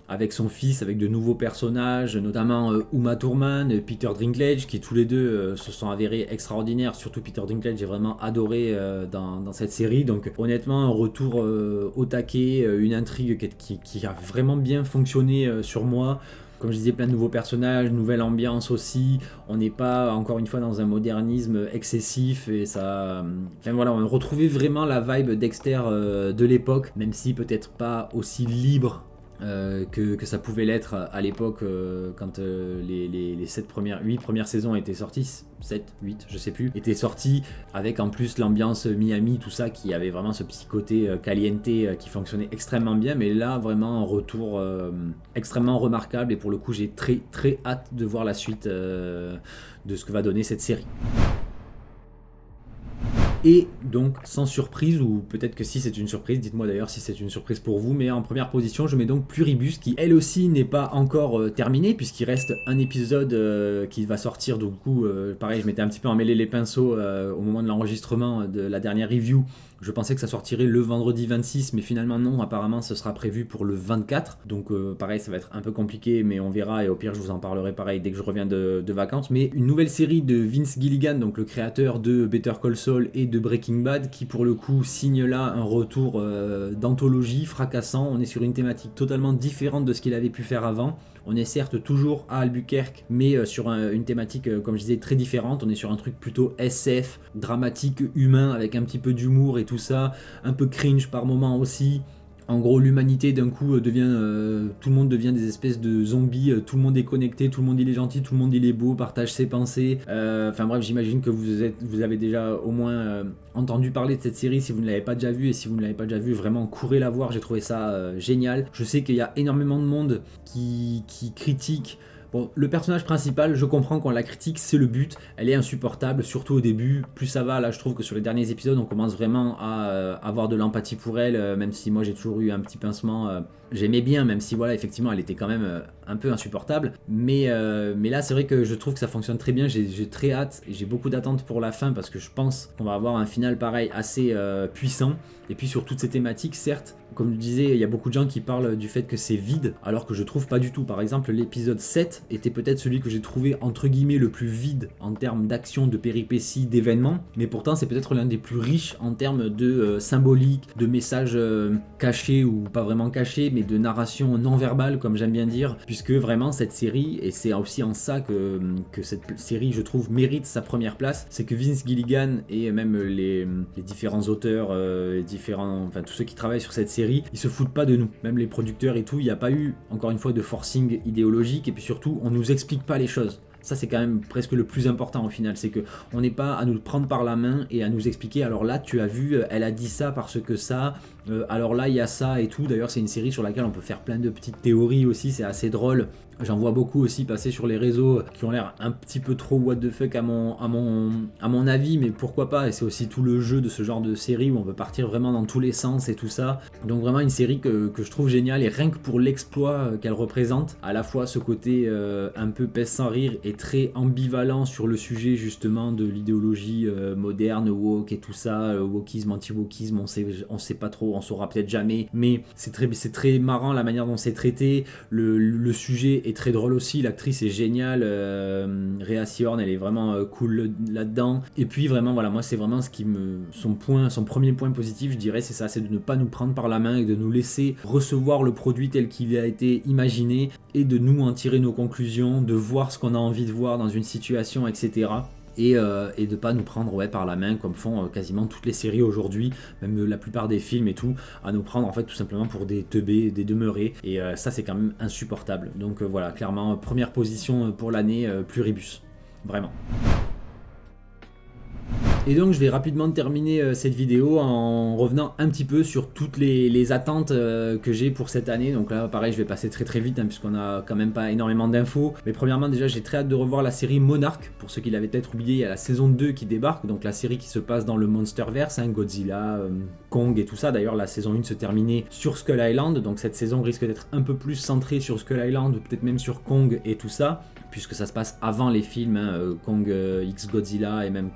avec son fils, avec de nouveaux personnages, notamment Uma Thurman, Peter Dinklage, qui tous les deux se sont avérés extraordinaires. Surtout Peter Dinklage, j'ai vraiment adoré dans cette série. Donc honnêtement, un retour au taquet, une intrigue qui a vraiment bien fonctionné sur moi. Comme je disais, plein de nouveaux personnages, nouvelle ambiance aussi. On n'est pas encore une fois dans un modernisme excessif, et ça. Enfin voilà, on retrouvait vraiment la vibe Dexter de l'époque, même si peut-être pas aussi libre que ça pouvait l'être à l'époque quand les 8 premières saisons étaient sorties, 7, 8, je sais plus, étaient sorties, avec en plus l'ambiance Miami, tout ça, qui avait vraiment ce petit côté caliente qui fonctionnait extrêmement bien. Mais là vraiment un retour extrêmement remarquable, et pour le coup j'ai très très hâte de voir la suite de ce que va donner cette série. Et donc, sans surprise, ou peut-être que si c'est une surprise, dites-moi d'ailleurs si c'est une surprise pour vous, mais en première position, je mets donc Pluribus, qui elle aussi n'est pas encore terminée, puisqu'il reste un épisode qui va sortir. Donc, du coup, pareil, je m'étais un petit peu emmêlé les pinceaux au moment de l'enregistrement de la dernière review. Je pensais que ça sortirait le vendredi 26, mais finalement non, apparemment ce sera prévu pour le 24. Donc pareil, ça va être un peu compliqué, mais on verra, et au pire je vous en parlerai pareil dès que je reviens de vacances. Mais une nouvelle série de Vince Gilligan, donc le créateur de Better Call Saul et de Breaking Bad, qui pour le coup signe là un retour d'anthologie fracassant. On est sur une thématique totalement différente de ce qu'il avait pu faire avant. On est certes toujours à Albuquerque, mais sur une thématique, comme je disais, très différente. On est sur un truc plutôt SF, dramatique, humain, avec un petit peu d'humour et tout ça, un peu cringe par moment aussi. En gros, l'humanité d'un coup devient, tout le monde devient des espèces de zombies, tout le monde est connecté, tout le monde il est gentil, tout le monde il est beau, partage ses pensées. Enfin bref, j'imagine que vous avez déjà au moins entendu parler de cette série si vous ne l'avez pas déjà vue, et si vous ne l'avez pas déjà vue, vraiment courez la voir, j'ai trouvé ça génial. Je sais qu'il y a énormément de monde qui critique. Bon, le personnage principal, je comprends qu'on la critique, c'est le but, elle est insupportable, surtout au début. Plus ça va, là je trouve que sur les derniers épisodes, on commence vraiment à avoir de l'empathie pour elle, même si moi j'ai toujours eu un petit pincement. J'aimais bien, même si voilà, effectivement, elle était quand même un peu insupportable. Mais là, c'est vrai que je trouve que ça fonctionne très bien. J'ai très hâte, et j'ai beaucoup d'attentes pour la fin, parce que je pense qu'on va avoir un final pareil assez puissant. Et puis sur toutes ces thématiques, certes, comme je disais, il y a beaucoup de gens qui parlent du fait que c'est vide, alors que je trouve pas du tout. Par exemple, l'épisode 7 était peut-être celui que j'ai trouvé entre guillemets le plus vide en termes d'action, de péripéties, d'événements, mais pourtant c'est peut-être l'un des plus riches en termes de symbolique, de messages cachés ou pas vraiment cachés, mais de narration non verbale, comme j'aime bien dire, puisque vraiment cette série, et c'est aussi en ça que cette série, je trouve, mérite sa première place, c'est que Vince Gilligan et même les différents auteurs, enfin tous ceux qui travaillent sur cette série, ils se foutent pas de nous, même les producteurs et tout. Il n'y a pas eu, encore une fois, de forcing idéologique, et puis surtout on nous explique pas les choses. Ça c'est quand même presque le plus important au final, c'est que on n'est pas à nous prendre par la main et à nous expliquer, alors là tu as vu, elle a dit ça parce que ça, Alors là il y a ça et tout, d'ailleurs c'est une série sur laquelle on peut faire plein de petites théories aussi, c'est assez drôle. J'en vois beaucoup aussi passer sur les réseaux qui ont l'air un petit peu trop what the fuck à mon avis, mais pourquoi pas, et c'est aussi tout le jeu de ce genre de série où on peut partir vraiment dans tous les sens et tout ça. Donc vraiment une série que je trouve géniale, et rien que pour l'exploit qu'elle représente, à la fois ce côté un peu pèse sans rire et très ambivalent sur le sujet justement de l'idéologie moderne, woke et tout ça, wokisme, anti-wokisme, on sait pas trop, on saura peut-être jamais, mais c'est très marrant la manière dont c'est traité, le sujet est très drôle aussi, l'actrice est géniale, Rhea Seehorn, elle est vraiment cool là-dedans. Et puis vraiment voilà, moi c'est vraiment son premier point positif, je dirais, c'est ça, c'est de ne pas nous prendre par la main et de nous laisser recevoir le produit tel qu'il a été imaginé et de nous en tirer nos conclusions, de voir ce qu'on a envie de voir dans une situation, etc. Et de pas nous prendre par la main comme font quasiment toutes les séries aujourd'hui, même la plupart des films et tout, à nous prendre en fait tout simplement pour des teubés, des demeurés, et ça c'est quand même insupportable. Donc voilà, clairement première position pour l'année, Pluribus, vraiment. Et donc je vais rapidement terminer cette vidéo en revenant un petit peu sur toutes les attentes que j'ai pour cette année. Donc là pareil, je vais passer très vite puisqu'on a quand même pas énormément d'infos. Mais premièrement déjà j'ai très hâte de revoir la série Monarch. Pour ceux qui l'avaient peut-être oublié, il y a la saison 2 qui débarque. Donc la série qui se passe dans le Monsterverse, Godzilla, Kong et tout ça. D'ailleurs la saison 1 se terminait sur Skull Island. Donc cette saison risque d'être un peu plus centrée sur Skull Island ou peut-être même sur Kong et tout ça, puisque ça se passe avant les films, Kong X Godzilla et même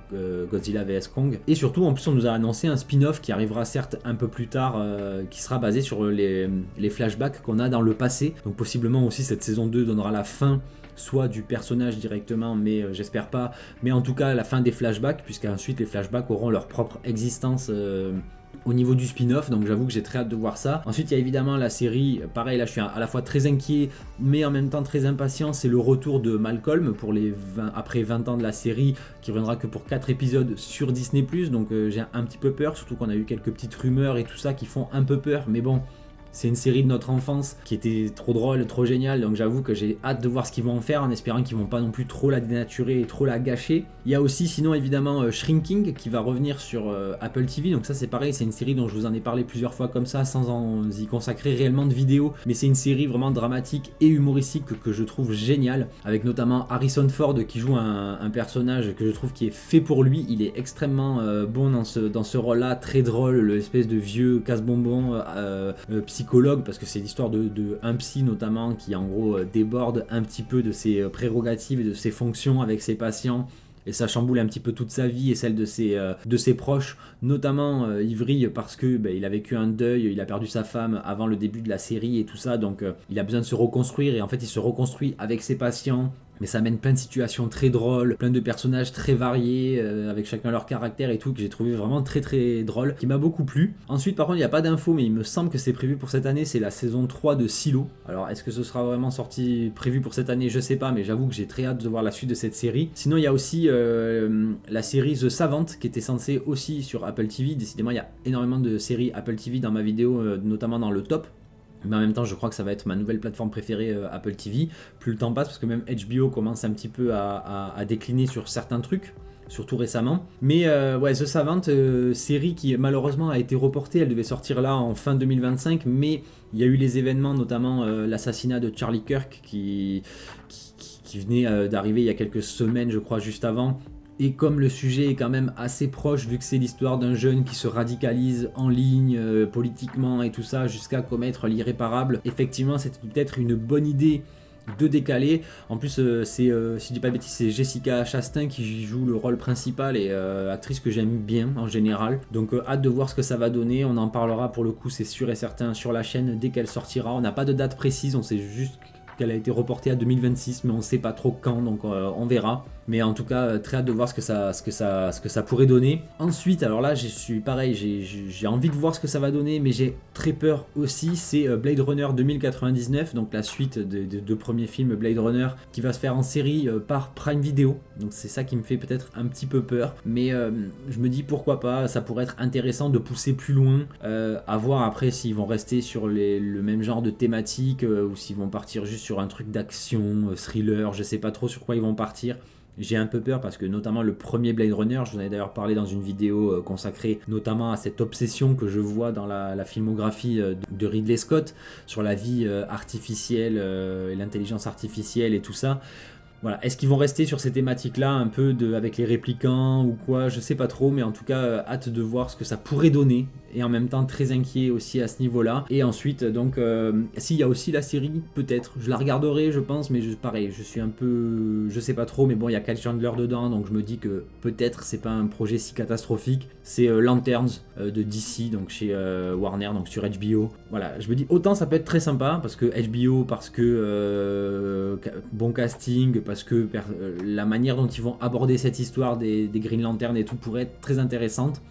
Godzilla vs Kong. Et surtout, en plus, on nous a annoncé un spin-off qui arrivera certes un peu plus tard, qui sera basé sur les flashbacks qu'on a dans le passé. Donc possiblement aussi cette saison 2 donnera la fin soit du personnage directement, mais j'espère pas, mais en tout cas la fin des flashbacks, puisqu'ensuite les flashbacks auront leur propre existence au niveau du spin-off, donc j'avoue que j'ai très hâte de voir ça. Ensuite il y a évidemment la série, pareil là je suis à la fois très inquiet mais en même temps très impatient, c'est le retour de Malcolm pour après 20 ans de la série, qui reviendra que pour 4 épisodes sur Disney+, donc j'ai un petit peu peur, surtout qu'on a eu quelques petites rumeurs et tout ça qui font un peu peur, mais bon, c'est une série de notre enfance qui était trop drôle, trop géniale, donc j'avoue que j'ai hâte de voir ce qu'ils vont en faire, en espérant qu'ils vont pas non plus trop la dénaturer et trop la gâcher. Il y a aussi sinon évidemment Shrinking qui va revenir sur Apple TV, donc ça c'est pareil, c'est une série dont je vous en ai parlé plusieurs fois comme ça sans y consacrer réellement de vidéos, mais c'est une série vraiment dramatique et humoristique que je trouve géniale, avec notamment Harrison Ford qui joue un personnage que je trouve qui est fait pour lui. Il est extrêmement bon dans ce rôle là, très drôle, l'espèce de vieux casse-bonbon psychologue, parce que c'est l'histoire de un psy notamment qui en gros déborde un petit peu de ses prérogatives et de ses fonctions avec ses patients, et ça chamboule un petit peu toute sa vie et celle de ses proches, notamment Ivry, parce que il a vécu un deuil, il a perdu sa femme avant le début de la série et tout ça, donc il a besoin de se reconstruire, et en fait il se reconstruit avec ses patients. Mais ça amène plein de situations très drôles, plein de personnages très variés, avec chacun leur caractère et tout, que j'ai trouvé vraiment très drôle, qui m'a beaucoup plu. Ensuite par contre il n'y a pas d'infos, mais il me semble que c'est prévu pour cette année, c'est la saison 3 de Silo. Alors est-ce que ce sera vraiment prévu pour cette année, je sais pas, mais j'avoue que j'ai très hâte de voir la suite de cette série. Sinon il y a aussi la série The Savant, qui était censée aussi sur Apple TV. Décidément il y a énormément de séries Apple TV dans ma vidéo, notamment dans le top. Mais en même temps je crois que ça va être ma nouvelle plateforme préférée, Apple TV. Plus le temps passe, parce que même HBO commence un petit peu à décliner sur certains trucs, surtout récemment. Mais ouais, The Savant, série qui malheureusement a été reportée, elle devait sortir là en fin 2025, mais il y a eu les événements, notamment l'assassinat de Charlie Kirk qui venait d'arriver il y a quelques semaines, je crois, juste avant. Et comme le sujet est quand même assez proche, vu que c'est l'histoire d'un jeune qui se radicalise en ligne, politiquement et tout ça, jusqu'à commettre l'irréparable, effectivement c'était peut-être une bonne idée de décaler. En plus si je dis pas de bêtises, c'est Jessica Chastain qui joue le rôle principal, et actrice que j'aime bien en général, donc hâte de voir ce que ça va donner. On en parlera pour le coup, c'est sûr et certain, sur la chaîne dès qu'elle sortira. On n'a pas de date précise, on sait juste qu'elle a été reportée à 2026, mais on sait pas trop quand, donc on verra. Mais en tout cas très hâte de voir ce que ça pourrait donner. Ensuite alors là je suis pareil, j'ai envie de voir ce que ça va donner, mais j'ai très peur aussi. C'est Blade Runner 2099, donc la suite des deux premiers films Blade Runner, qui va se faire en série par Prime Video, donc c'est ça qui me fait peut-être un petit peu peur, mais je me dis pourquoi pas, ça pourrait être intéressant de pousser plus loin, à voir après s'ils vont rester sur le même genre de thématique, ou s'ils vont partir juste sur un truc d'action, thriller, je sais pas trop sur quoi ils vont partir. J'ai un peu peur parce que notamment le premier Blade Runner, je vous en ai d'ailleurs parlé dans une vidéo consacrée notamment à cette obsession que je vois dans la filmographie de Ridley Scott sur la vie artificielle et l'intelligence artificielle et tout ça. Voilà. Est-ce qu'ils vont rester sur ces thématiques-là, un peu avec les réplicants ou quoi, je sais pas trop, mais en tout cas, hâte de voir ce que ça pourrait donner, et en même temps très inquiet aussi à ce niveau-là. Et ensuite, donc, s'il y a aussi la série, peut-être, je la regarderai, je pense, mais pareil, je suis un peu, je sais pas trop, mais bon, il y a Kyle Chandler dedans, donc je me dis que peut-être c'est pas un projet si catastrophique. C'est Lanterns de DC, donc chez Warner, donc sur HBO. Voilà, je me dis autant ça peut être très sympa parce que HBO, parce que bon casting, parce que la manière dont ils vont aborder cette histoire des Green Lantern et tout pourrait être très intéressante.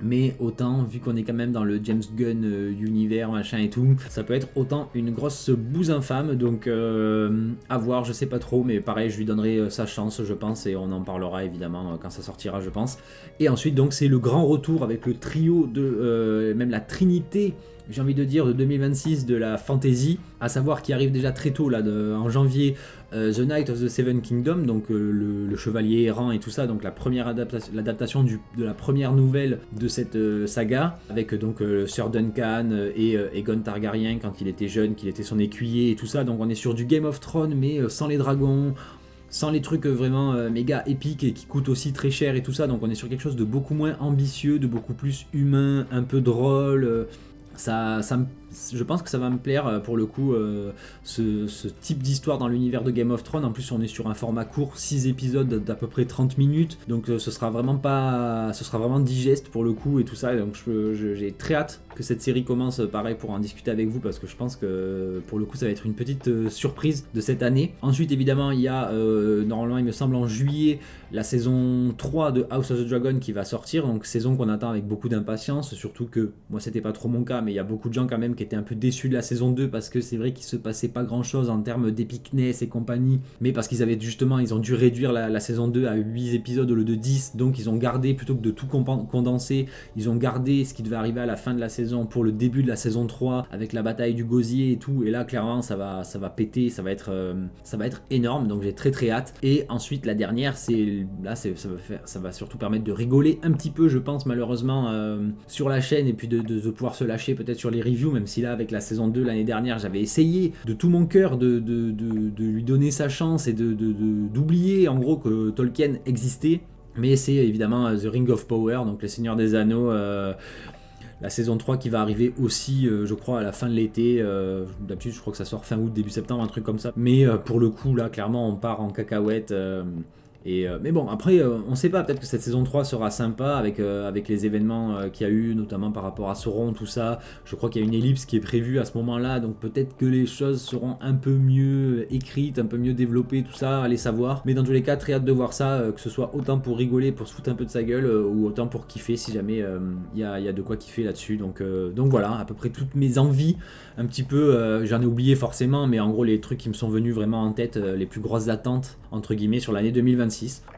Mais autant, vu qu'on est quand même dans le James Gunn univers, machin et tout, ça peut être autant une grosse bouse infâme, donc à voir, je sais pas trop, mais pareil, je lui donnerai sa chance, je pense, et on en parlera évidemment quand ça sortira, je pense. Et ensuite, donc, c'est le grand retour avec le trio de, même la trinité, j'ai envie de dire, de 2026 de la fantasy, à savoir qui arrive déjà très tôt, là, en janvier, The Knight of the Seven Kingdoms, donc le chevalier errant et tout ça, donc l'adaptation de la première nouvelle de cette saga, avec donc Sir Duncan et Aegon Targaryen quand il était jeune, qu'il était son écuyer et tout ça, donc on est sur du Game of Thrones, mais sans les dragons, sans les trucs vraiment méga épiques et qui coûtent aussi très cher et tout ça, donc on est sur quelque chose de beaucoup moins ambitieux, de beaucoup plus humain, un peu drôle. Je pense que ça va me plaire pour le coup, ce type d'histoire dans l'univers de Game of Thrones. En plus, on est sur un format court, 6 épisodes d'à peu près 30 minutes, donc ce sera vraiment digeste pour le coup et tout ça. Donc j'ai très hâte que cette série commence, pareil, pour en discuter avec vous, parce que je pense que pour le coup ça va être une petite surprise de cette année. Ensuite, évidemment, il y a normalement, il me semble, en juillet, la saison 3 de House of the Dragon qui va sortir, donc saison qu'on attend avec beaucoup d'impatience, surtout que moi c'était pas trop mon cas, mais il y a beaucoup de gens quand même qui étaient un peu déçus de la saison 2 parce que c'est vrai qu'il se passait pas grand chose en termes d'épicness et compagnie, mais parce qu'ils avaient justement, ils ont dû réduire la saison 2 à 8 épisodes au lieu de 10, donc ils ont gardé, plutôt que de tout condenser, ils ont gardé ce qui devait arriver à la fin de la saison pour le début de la saison 3 avec la bataille du gosier et tout, et là clairement ça va péter, ça va être énorme, donc j'ai très très hâte. Et ensuite la dernière, ça va surtout permettre de rigoler un petit peu, je pense, malheureusement sur la chaîne, et puis de pouvoir se lâcher peut-être sur les reviews, même si là avec la saison 2 l'année dernière j'avais essayé de tout mon cœur de lui donner sa chance et d'oublier en gros que Tolkien existait. Mais c'est évidemment The Ring of Power, donc le Seigneur des Anneaux, la saison 3 qui va arriver aussi, je crois, à la fin de l'été. D'habitude, je crois que ça sort fin août, début septembre, un truc comme ça. Mais pour le coup, là, clairement, on part en cacahuète. Mais bon, après, on sait pas, peut-être que cette saison 3 sera sympa avec les événements qu'il y a eu, notamment par rapport à Sauron, tout ça. Je crois qu'il y a une ellipse qui est prévue à ce moment-là, donc peut-être que les choses seront un peu mieux écrites, un peu mieux développées, tout ça, allez savoir. Mais dans tous les cas, très hâte de voir ça, que ce soit autant pour rigoler, pour se foutre un peu de sa gueule, ou autant pour kiffer, si jamais il y a de quoi kiffer là-dessus. Donc voilà, à peu près toutes mes envies, un petit peu, j'en ai oublié forcément, mais en gros, les trucs qui me sont venus vraiment en tête, les plus grosses attentes, entre guillemets, sur l'année 2026.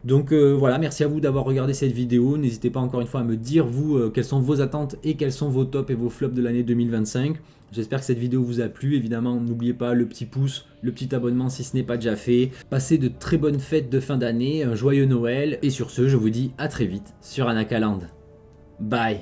Donc voilà, merci à vous d'avoir regardé cette vidéo. N'hésitez pas encore une fois à me dire, vous, quelles sont vos attentes et quels sont vos tops et vos flops de l'année 2025. J'espère que cette vidéo vous a plu. Évidemment, n'oubliez pas le petit pouce, le petit abonnement si ce n'est pas déjà fait. Passez de très bonnes fêtes de fin d'année, un joyeux Noël. Et sur ce, je vous dis à très vite sur Anakaland. Bye.